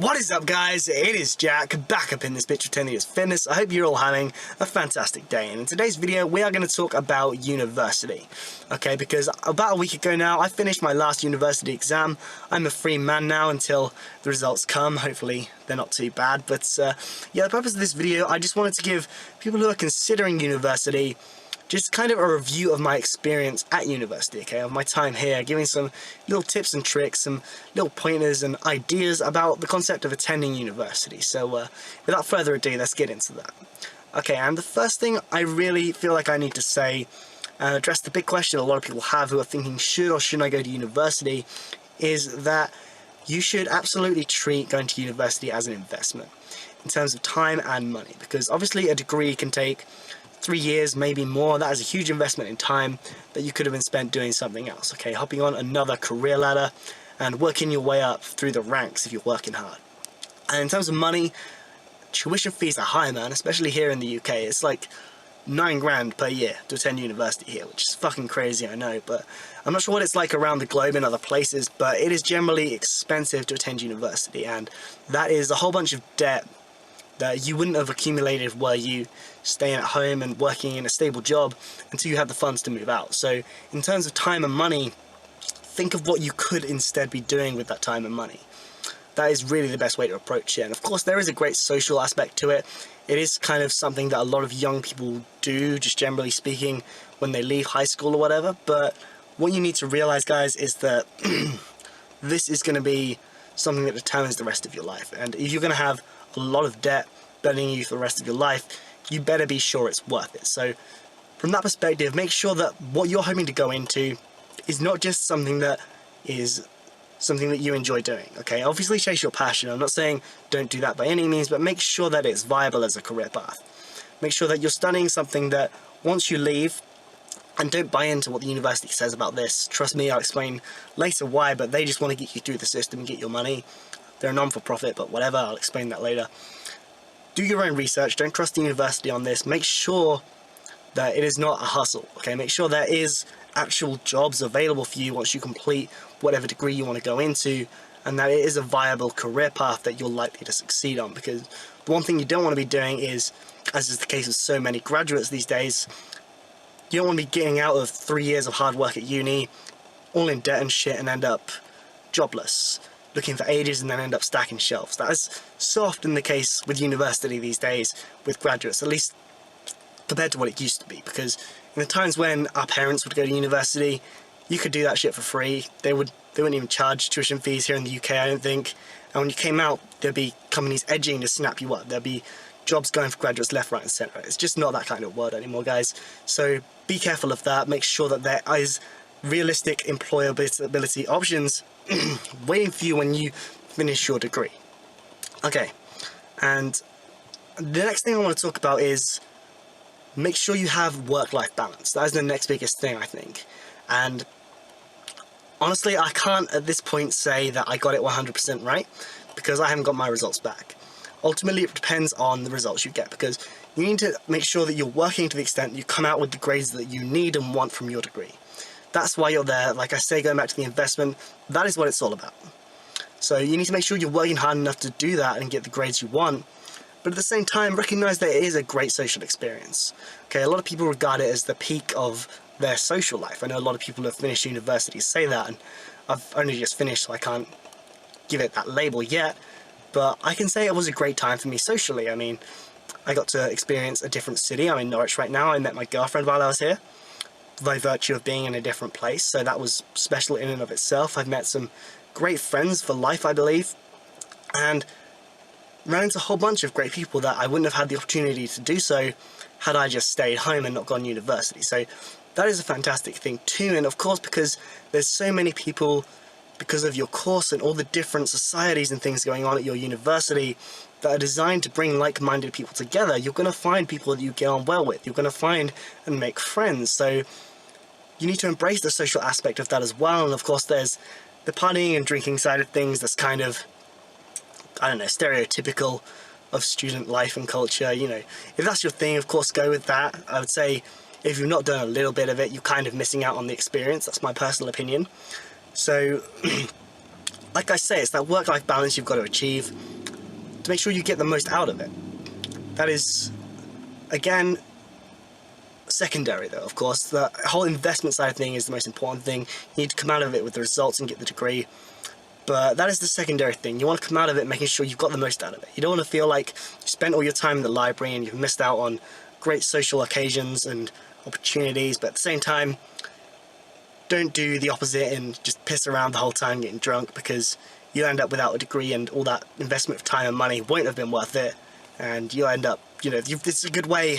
What is up, guys? It is Jack, back up in this bitch with 10 years fitness. I hope you're all having a fantastic day, and in today's video we are going to talk about university. Okay, because about a week ago now I finished my last university exam. I'm a free man now until the results come. Hopefully they're not too bad, but yeah, the purpose of this video, I just wanted to give people who are considering university just kind of a review of my experience at university, okay, of my time here, giving some little tips and tricks, some little pointers and ideas about the concept of attending university. So without further ado, let's get into that. Okay, and the first thing I really feel like I need to say, and address the big question a lot of people have who are thinking should or shouldn't I go to university, is that you should absolutely treat going to university as an investment in terms of time and money, because obviously a degree can take 3 years, maybe more. That is a huge investment in time that you could have been spent doing something else, okay, hopping on another career ladder and working your way up through the ranks if you're working hard. And in terms of money, tuition fees are high, man, especially here in the UK. It's like 9 grand per year to attend university here, which is fucking crazy, I know, but I'm not sure what it's like around the globe in other places, but it is generally expensive to attend university, and that is a whole bunch of debt that you wouldn't have accumulated were you staying at home and working in a stable job until you had the funds to move out. So in terms of time and money, think of what you could instead be doing with that time and money. That is really the best way to approach it. And of course there is a great social aspect to it. It is kind of something that a lot of young people do, just generally speaking, when they leave high school or whatever. But what you need to realize, guys, is that this is going to be something that determines the rest of your life. And if you're going to have a lot of debt burdening you for the rest of your life, you better be sure it's worth it. So from that perspective, make sure that what you're hoping to go into is not just something that you enjoy doing, okay? Obviously chase your passion. I'm not saying don't do that by any means, but make sure that it's viable as a career path. Make sure that you're studying something that once you leave, and don't buy into what the university says about this. Trust me, I'll explain later why, but they just want to get you through the system and get your money. They're a non-for-profit, but whatever, I'll explain that later. Do your own research, don't trust the university on this. Make sure that it is not a hustle, okay? Make sure there is actual jobs available for you once you complete whatever degree you want to go into, and that it is a viable career path that you're likely to succeed on, because the one thing you don't want to be doing is, as is the case with so many graduates these days, you don't want to be getting out of 3 years of hard work at uni, all in debt and shit, and end up jobless, looking for ages and then end up stacking shelves. That is so often the case with university these days, with graduates, at least compared to what it used to be, because in the times when our parents would go to university, you could do that shit for free. They wouldn't even charge tuition fees here in the UK, I don't think, and when you came out, there'd be companies edging to snap you up. There'd be jobs going for graduates left, right and centre. It's just not that kind of world anymore, guys. So be careful of that. Make sure that there is realistic employability options waiting for you when you finish your degree. Okay, and the next thing I want to talk about is make sure you have work-life balance. That is the next biggest thing, I think. And honestly, I can't at this point say that I got it 100% right, because I haven't got my results back. Ultimately, it depends on the results you get, because you need to make sure that you're working to the extent you come out with the grades that you need and want from your degree. That's why you're there. Like I say, going back to the investment, that is what it's all about. So you need to make sure you're working hard enough to do that and get the grades you want, but at the same time, recognize that it is a great social experience. Okay, a lot of people regard it as the peak of their social life. I know a lot of people who have finished university say that, and I've only just finished, so I can't give it that label yet, but I can say it was a great time for me socially. I mean, I got to experience a different city. I'm in Norwich right now. I met my girlfriend while I was here, by virtue of being in a different place, so that was special in and of itself. I've met some great friends for life, I believe, and ran into a whole bunch of great people that I wouldn't have had the opportunity to do so had I just stayed home and not gone to university. So that is a fantastic thing too, and of course, because there's so many people, because of your course and all the different societies and things going on at your university that are designed to bring like-minded people together, you're going to find people that you get on well with. You're going to find and make friends. So you need to embrace the social aspect of that as well. And of course, there's the partying and drinking side of things that's kind of, I don't know, stereotypical of student life and culture. You know, if that's your thing, of course, go with that. I would say if you've not done a little bit of it, you're kind of missing out on the experience. That's my personal opinion. So like I say, it's that work-life balance you've got to achieve to make sure you get the most out of it. That is, again, secondary though, of course. The whole investment side of thing is the most important thing. You need to come out of it with the results and get the degree. But that is the secondary thing. You want to come out of it making sure you've got the most out of it. You don't want to feel like you spent all your time in the library and you've missed out on great social occasions and opportunities, but at the same time, don't do the opposite and just piss around the whole time getting drunk, because you'll end up without a degree and all that investment of time and money won't have been worth it, and you'll end up, it's a good way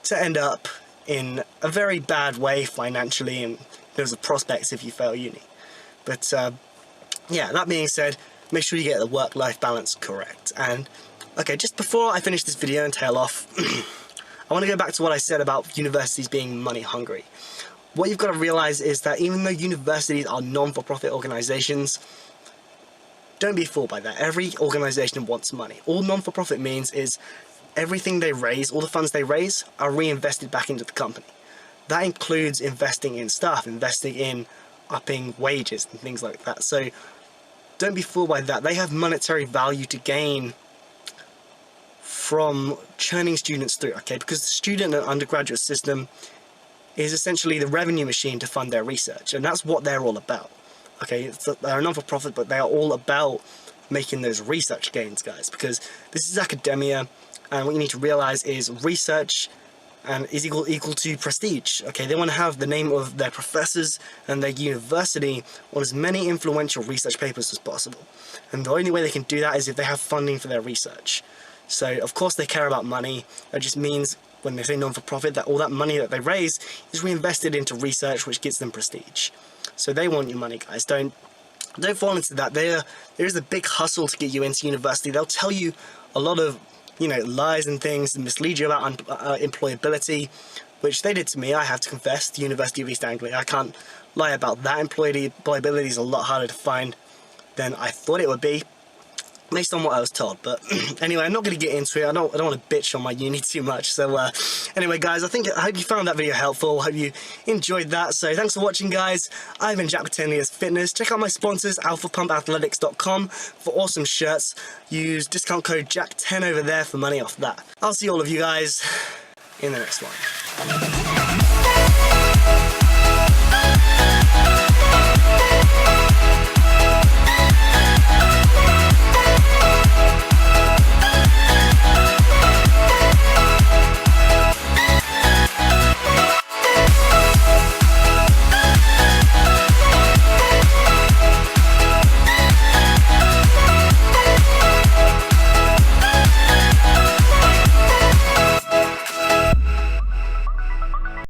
to end up in a very bad way financially and in terms of prospects if you fail uni. But yeah, that being said, make sure you get the work-life balance correct. And okay, just before I finish this video and tail off, I want to go back to what I said about universities being money hungry. What you've got to realize is that even though universities are non-for-profit organizations, don't be fooled by that. Every organization wants money. All non-for-profit means is everything they raise, all the funds they raise, are reinvested back into the company. That includes investing in staff, investing in upping wages and things like that. So don't be fooled by that. They have monetary value to gain from churning students through, okay? Because the student and undergraduate system is essentially the revenue machine to fund their research, and that's what they're all about, okay? They're a non-for-profit, but they are all about making those research gains, guys, because this is academia, and what you need to realize is research and is equal to prestige, okay? They want to have the name of their professors and their university on as many influential research papers as possible, and the only way they can do that is if they have funding for their research. So of course they care about money. That just means when they say non-for-profit, that all that money that they raise is reinvested into research, which gets them prestige. So they want your money, guys. Don't fall into that. There is a big hustle to get you into university. They'll tell you a lot of lies and things and mislead you about employability, which they did to me, I have to confess, the University of East Anglia. I can't lie about that. Employability is a lot harder to find than I thought it would be, based on what I was told. But anyway, I'm not going to get into it. I don't want to bitch on my uni too much. So anyway, guys, I hope you found that video helpful. I hope you enjoyed that. So thanks for watching, guys. I've been Jack with 10 Years Fitness. Check out my sponsors, alphapumpathletics.com, for awesome shirts. Use discount code JACK10 over there for money off that. I'll see all of you guys in the next one.